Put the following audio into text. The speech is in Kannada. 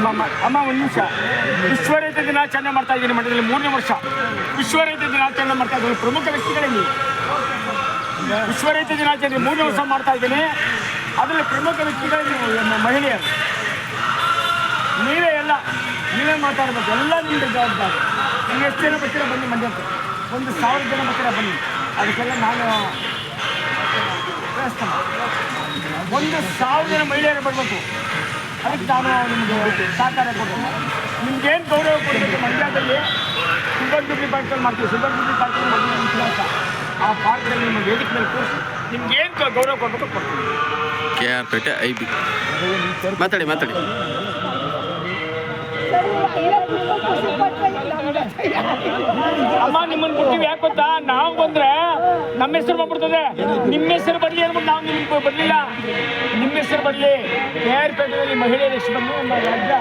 ಅಮ್ಮ ಒಂದು ನಿಮಿಷ. ವಿಶ್ವ ರೈತ ದಿನಾಚರಣೆ ಮಾಡ್ತಾ ಇದ್ದೀನಿ ಮಂಡ್ಯದಲ್ಲಿ 3ನೇ ವರ್ಷ ವಿಶ್ವ ರೈತ ದಿನಾಚರಣೆ ಮಾಡ್ತಾ ಇದ್ದೀನಿ. ಪ್ರಮುಖ ವ್ಯಕ್ತಿಗಳಲ್ಲಿ ವಿಶ್ವ ರೈತ ದಿನಾಚರಣೆ 3ನೇ ವರ್ಷ ಮಾಡ್ತಾ ಇದ್ದೀನಿ. ಅದರಲ್ಲಿ ಪ್ರಮುಖ ವ್ಯಕ್ತಿಗಳು ಮಹಿಳೆಯರು. ನೀವೇ ಮಾತಾಡಬೇಕು. ಎಲ್ಲ ನಿಮ್ಮದು ಜವಾಬ್ದಾರಿ. ನೀವು ಎಷ್ಟು ಜನ ಬರ್ತೀರ ಬನ್ನಿ ಮಂಡ್ಯಕ್ಕೆ. 1,000 ಜನ ಬರ್ತೀರ ಬನ್ನಿ. ಅದಕ್ಕೆಲ್ಲ ನಾನು ವ್ಯವಸ್ಥೆ ಮಾಡಿ 1,000 ಜನ ಮಹಿಳೆಯರು ಬರಬೇಕು. ಅದಕ್ಕೆ ನಾನು ನಿಮಗೆ ಸಹಕಾರ ಕೊಡ್ತೀನಿ. ನಿಮ್ಗೇನು ಗೌರವ ಕೊಡಬೇಕು ಮಂಡ್ಯದಲ್ಲಿ ಸಿಲ್ವರ್ ಜೂಬ್ಲಿ ಪಾರ್ಕಲ್ಲಿ ಮಾಡ್ತೀವಿ. ಸಿಲ್ವರ್ ಜೂಬ್ಲಿ ಪಾರ್ಕಲ್ಲಿ ಮದುವೆ ಇತಿಹಾಸ ಆ ಪಾರ್ಕಲ್ಲಿ ನಿಮ್ಮ ವೇದಿಕೆ ಮೇಲೆ ಕೂರಿಸಿ ನಿಮ್ಗೇನು ಗೌರವ ಕೊಡಬೇಕು ಕೊಡ್ತೀನಿ. KR ಪೇಟೆ IB ಮಾತಾಡಿ. ಅಮ್ಮ ನಿಮ್ಮನ್ನು ಬಿಡ್ತೀವಿ. ಯಾಕೆ ಗೊತ್ತಾ, ನಾವು ಬಂದ್ರೆ ನಮ್ಮ ಹೆಸರು ಬಂದ್ಬಿಡ್ತದೆ. ನಿಮ್ಮ ಹೆಸರು ಬರಲಿ ಅಂದ್ಬಿಟ್ಟು ನಾವು ನಿಮ್ಗೆ ಬರಲಿಲ್ಲ. ನಿಮ್ಮ ಹೆಸರು ಬರಲಿ. KR ಪೇಟೆಯಲ್ಲಿ ಮಹಿಳೆಯರು ಎಷ್ಟು ಬಂದು ನಮ್ಮ ರಾಜ್ಯ